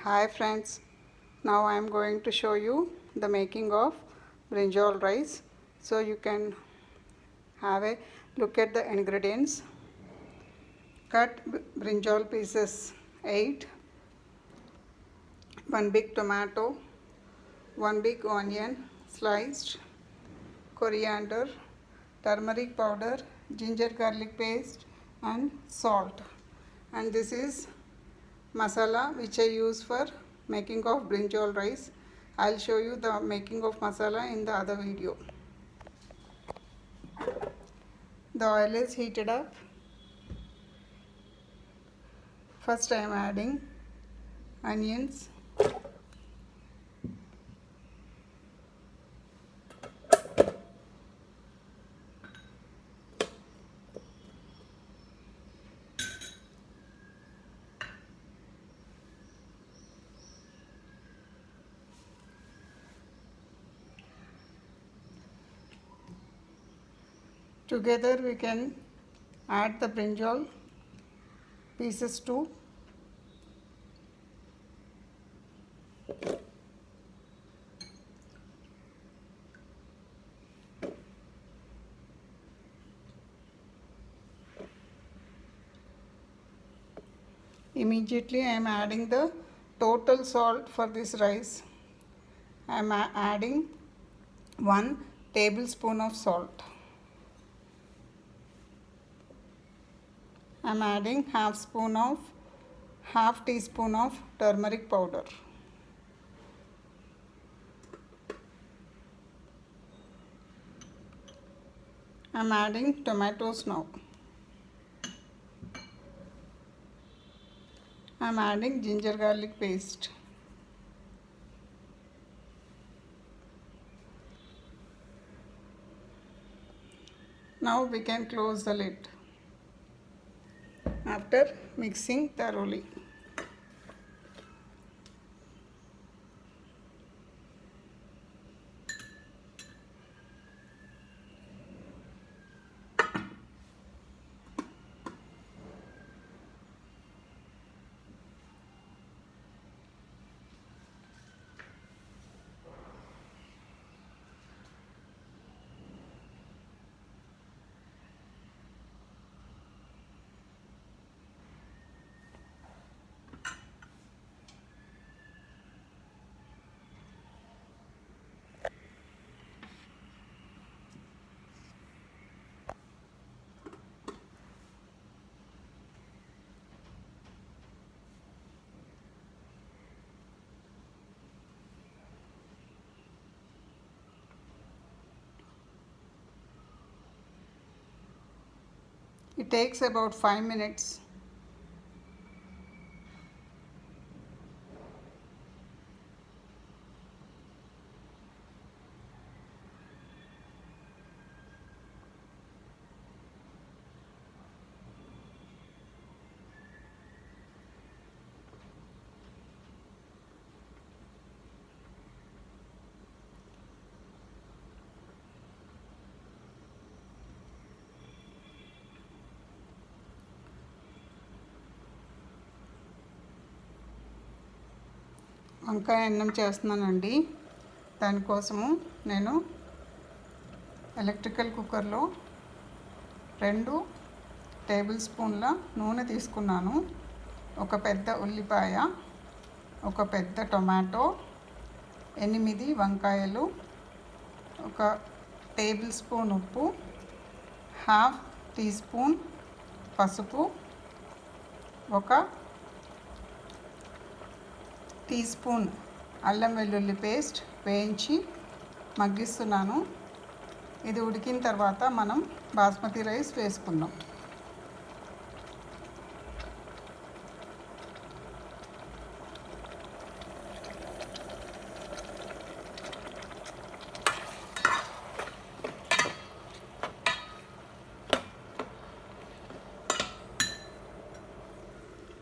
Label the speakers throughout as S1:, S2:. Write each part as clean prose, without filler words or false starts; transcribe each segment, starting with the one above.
S1: Hi friends, now I am going to show you the making of brinjal rice. So you can have a look at the ingredients. Cut brinjal pieces 8, 1 big tomato, 1 big onion sliced, coriander, turmeric powder, ginger garlic paste and salt. And this is masala which I use for making of brinjal rice. I'll show you the making of masala in the other video. The oil is heated up. First I am adding onions, together we can add the brinjal pieces too. Immediately I am adding the total salt for this rice. I am adding 1 tablespoon of salt. I am adding half teaspoon of turmeric powder. I am adding tomatoes now. I am adding ginger garlic paste. Now we can close the lid after mixing thoroughly. It takes about 5 minutes. వంకాయ అన్నం చేస్తున్నానండి. దానికోసము నేను electrical కుక్కర్లో 2 table స్పూన్ల నూనె తీసుకున్నాను. ఒక పెద్ద ఉల్లిపాయ, ఒక పెద్ద టొమాటో, 8 వంకాయలు, ఒక టేబుల్ స్పూన్ ఉప్పు, హాఫ్ టీ స్పూన్ పసుపు, ఒక టీ స్పూన్ అల్లం వెల్లుల్లి పేస్ట్ వేయించి మగ్గిస్తున్నాను. ఇది ఉడికిన తర్వాత మనం బాస్మతి రైస్ వేసుకుందాం.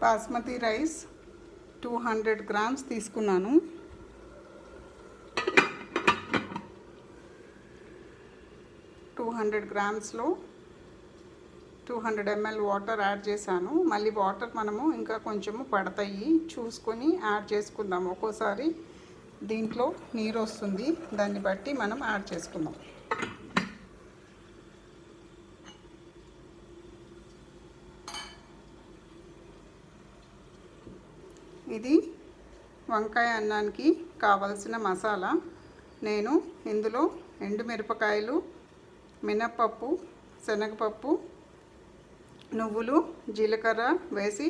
S1: బాస్మతి రైస్ 200 గ్రామ్స్ తీసుకున్నాను. గ్రామ్స్లో 200 ml వాటర్ యాడ్ చేశాను. మళ్ళీ వాటర్ మనము ఇంకా కొంచెము పడతాయి, చూసుకొని యాడ్ చేసుకుందాం. ఒక్కోసారి దీంట్లో నీరు వస్తుంది, దాన్ని బట్టి మనం యాడ్ చేసుకుందాం. ఇది వంకాయ అన్నానికి కావలసిన మసాలా. నేను ఇందులో ఎండుమిరపకాయలు, మినప్పప్పు, శనగపప్పు, నువ్వులు, జీలకర్ర వేసి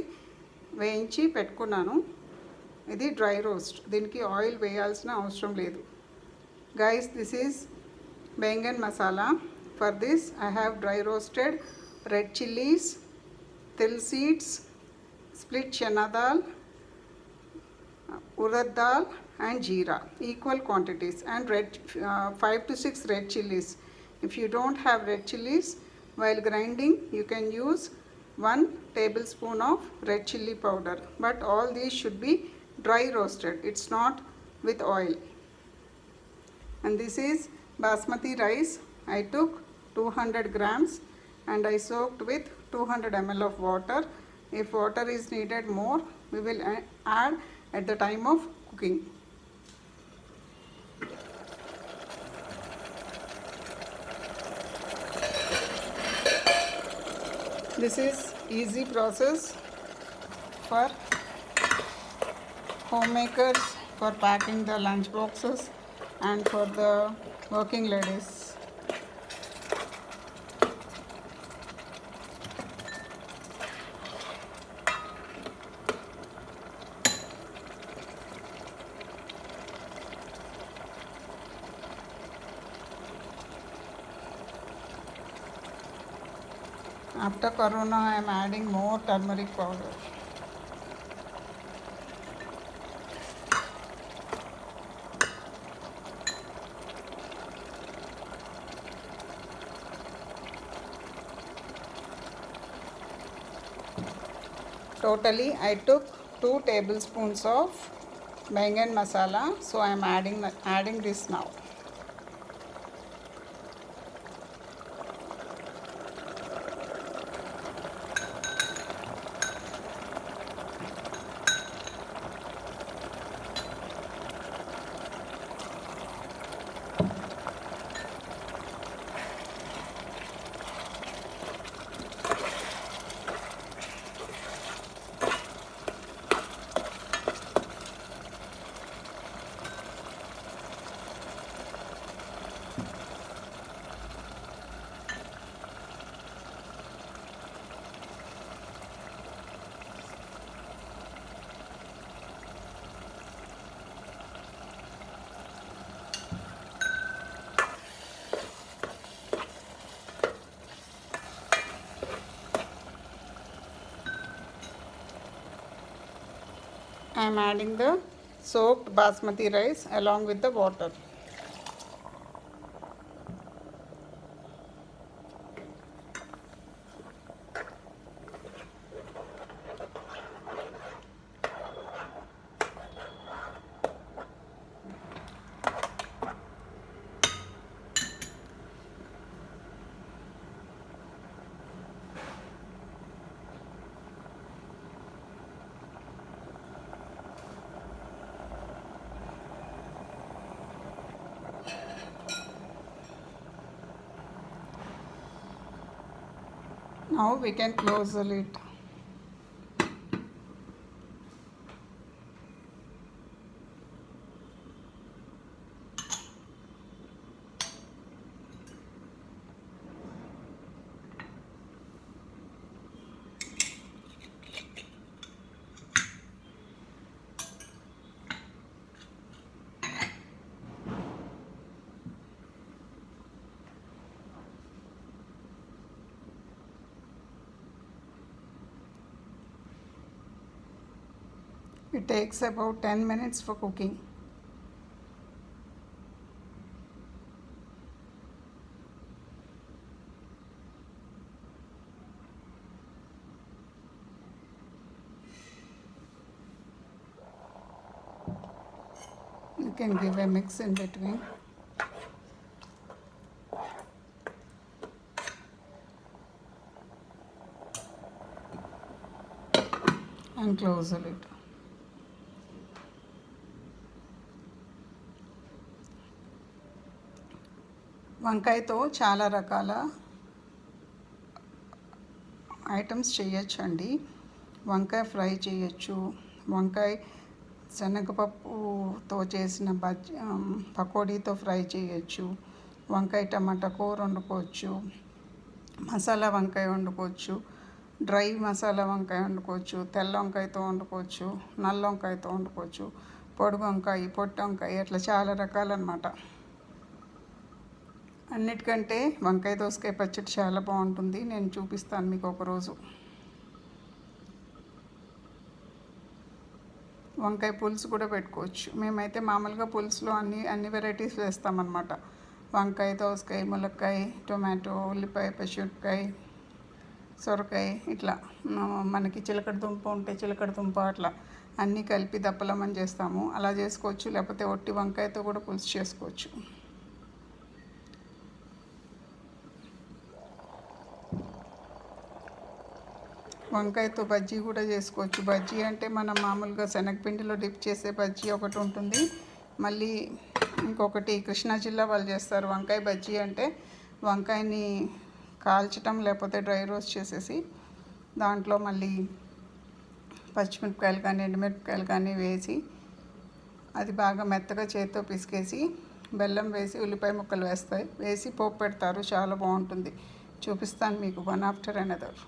S1: వేయించి పెట్టుకున్నాను. ఇది డ్రై రోస్ట్, దీనికి ఆయిల్ వేయాల్సిన అవసరం లేదు. Guys, this is baingan masala. For this I have dry roasted red chillies, til seeds, split chana dal, urad dal and jeera, equal quantities, and 5 to 6 red chilies. If you don't have red chilies, while grinding you can use 1 tablespoon of red chilli powder, but all these should be dry roasted, it's not with oil. And this is basmati rice. I took 200 grams and I soaked with 200 ml of water. If water is needed more, we will add at the time of cooking. This is easy process for homemakers, for packing the lunch boxes and for the working ladies. After corona, I am adding more turmeric powder. Totally, I took 2 tablespoons of Bengan masala, so I am adding this now. I am adding the soaked basmati rice along with the water. Now we can close the lid. It takes about 10 minutes for cooking. You can give a mix in between. and close the lid. వంకాయతో చాలా రకాల items చేయొచ్చండి. వంకాయ fry చేయొచ్చు, వంకాయ శనగపప్పుతో చేసిన పకోడీతో fry చేయొచ్చు, వంకాయ టమాటా కూర వండుకోవచ్చు, మసాలా వంకాయ వండుకోవచ్చు, డ్రై మసాలా వంకాయ వండుకోవచ్చు, తెల్ల వంకాయతో వండుకోవచ్చు, నల్ల వంకాయతో వండుకోవచ్చు, పొడుగు వంకాయ, పొట్టు వంకాయ, అట్లా చాలా రకాలన్నమాట. అన్నిటికంటే వంకాయ దోసకాయ పచ్చడి చాలా బాగుంటుంది. నేను చూపిస్తాను మీకు ఒకరోజు. వంకాయ పులుసు కూడా పెట్టుకోవచ్చు. మేమైతే మామూలుగా పులుసులో అన్ని వెరైటీస్ వేస్తామన్నమాట. వంకాయ, దోసకాయ, ములక్కాయ, టొమాటో, ఉల్లిపాయ, పచ్చిమిరపకాయ, సొరకాయ, ఇట్లా మనకి చిలకడ దుంప ఉంటే చిలకడ దుంప, అట్లా అన్నీ కలిపి దప్పలమని చేస్తాము. అలా చేసుకోవచ్చు, లేకపోతే ఒట్టి వంకాయతో కూడా పులుసు చేసుకోవచ్చు. వంకాయతో బజ్జీ కూడా చేసుకోవచ్చు. బజ్జీ అంటే మనం మామూలుగా శనగపిండిలో డిప్ చేసే బజ్జీ ఒకటి ఉంటుంది. మళ్ళీ ఇంకొకటి కృష్ణా జిల్లా వాళ్ళు చేస్తారు. వంకాయ బజ్జీ అంటే వంకాయని కాల్చటం, లేకపోతే డ్రై రోస్ట్ చేసేసి దాంట్లో మళ్ళీ పచ్చిమిరపకాయలు కానీ ఎండుమిరపకాయలు కానీ వేసి అది బాగా మెత్తగా చేతితో పిసికేసి బెల్లం వేసి ఉల్లిపాయ ముక్కలు వేసి పోపు పెడతారు. చాలా బాగుంటుంది. చూపిస్తాను మీకు వన్ ఆఫ్టర్ అనదర్.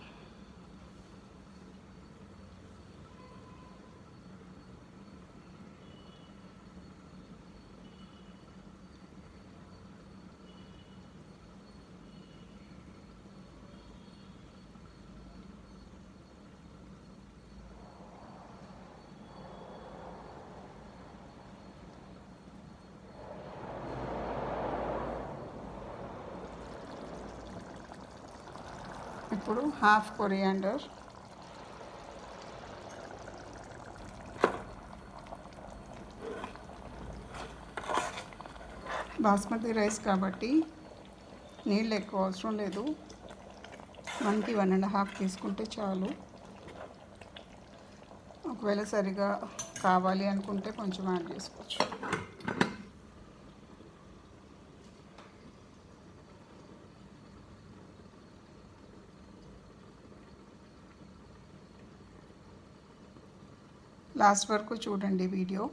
S1: ఇప్పుడు హాఫ్ కొరియాండర్, బాస్మతి రైస్ కాబట్టి నీళ్ళు ఎక్కువ అవసరం లేదు. 1కి 1.5 తీసుకుంటే చాలు. ఒకవేళ సరిగా కావాలి అనుకుంటే కొంచెం యాడ్ చేసుకోవచ్చు. లాస్ట్ వరకు చూడండి వీడియో.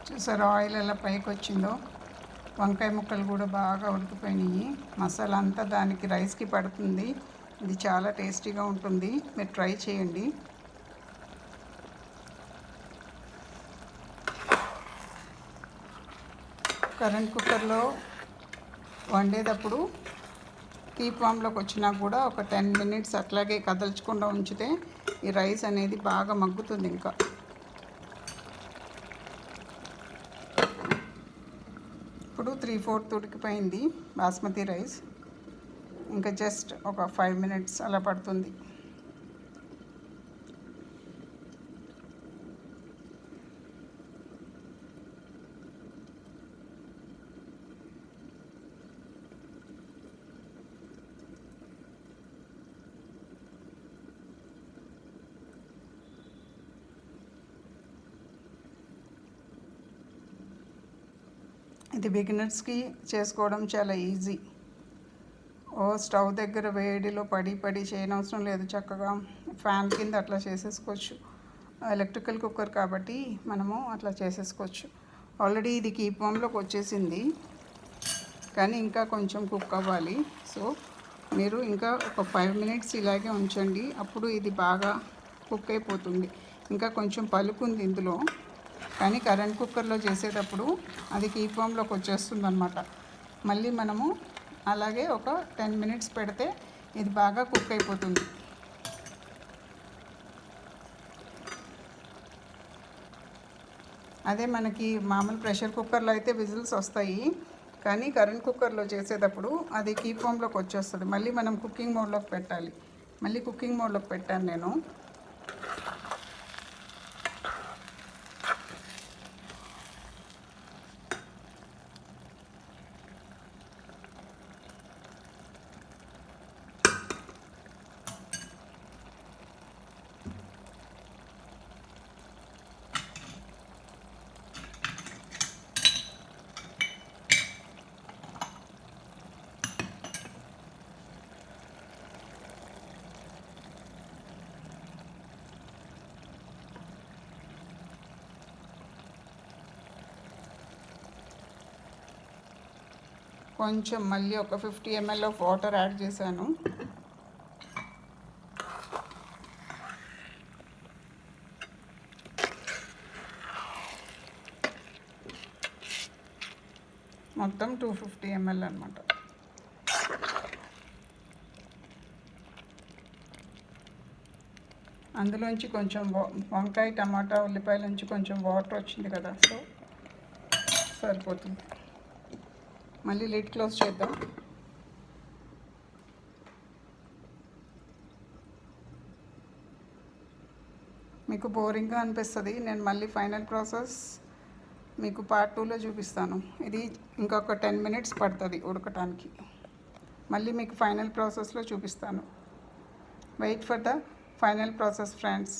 S1: చూసారా ఆయిల్ ఎలా పైకి వచ్చిందో. వంకాయ ముక్కలు కూడా బాగా ఉడికిపోయినాయి. మసాలా అంతా దానికి రైస్కి పడుతుంది. ఇది చాలా టేస్టీగా ఉంటుంది. మీరు ట్రై చేయండి. కరెంట్ కుక్కర్లో వండేటప్పుడు కీప్ వామ్లోకి వచ్చినా కూడా ఒక 10 మినిట్స్ అట్లాగే కదల్చకుండా ఉంచితే ఈ రైస్ అనేది బాగా మగ్గుతుంది. ఇంకా ఇప్పుడు 3/4 ఉడికిపోయింది బాస్మతి రైస్. ఇంకా జస్ట్ ఒక 5 మినిట్స్ అలా పడుతుంది. ఇది బిగినర్స్కి చేసుకోవడం చాలా ఈజీ. స్టవ్ దగ్గర వేడిలో పడి చేయనవసరం లేదు. చక్కగా ఫ్యాన్ కింద అట్లా చేసేసుకోవచ్చు. ఎలక్ట్రికల్ కుక్కర్ కాబట్టి మనము అట్లా చేసేసుకోవచ్చు. ఆల్రెడీ ఇది కీప్ వామ్లోకి వచ్చేసింది, కానీ ఇంకా కొంచెం కుక్ అవ్వాలి. సో మీరు ఇంకా ఒక 5 మినిట్స్ ఇలాగే ఉంచండి, అప్పుడు ఇది బాగా కుక్ అయిపోతుంది. ఇంకా కొంచెం పలుకుంది ఇందులో, కానీ కరెంట్ కుక్కర్లో చేసేటప్పుడు అది కీప్ వామ్లోకి వచ్చేస్తుంది అనమాట. మళ్ళీ మనము అలాగే ఒక 10 మినిట్స్ పెడితే ఇది బాగా కుక్ అయిపోతుంది. అదే మనకి మామూలు ప్రెషర్ కుక్కర్లో అయితే విజిల్స్ వస్తాయి, కానీ కరెంట్ కుక్కర్లో చేసేటప్పుడు అది కీప్ వామ్లోకి వచ్చేస్తుంది. మళ్ళీ మనం కుకింగ్ మోడ్లోకి పెట్టాలి. మళ్ళీ కుకింగ్ మోడ్లోకి పెట్టాను నేను. కొంచెం మళ్ళీ ఒక 50 ml ఆఫ్ వాటర్ యాడ్ చేశాను. మొత్తం 250 ml అనమాట. అందులోంచి కొంచెం వంకాయ, టమాటా, ఉల్లిపాయల నుంచి కొంచెం వాటర్ వచ్చింది కదా, సో సరిపోతుంది. మళ్ళీ లిడ్ క్లోజ్ చేద్దాం. మీకు బోరింగ్గా అనిపిస్తుంది, నేను మళ్ళీ ఫైనల్ ప్రాసెస్ మీకు పార్ట్ 2లో చూపిస్తాను. ఇది ఇంకొక 10 మినిట్స్ పడుతుంది ఉడకటానికి. మళ్ళీ మీకు ఫైనల్ ప్రాసెస్లో చూపిస్తాను. Wait for the final process friends.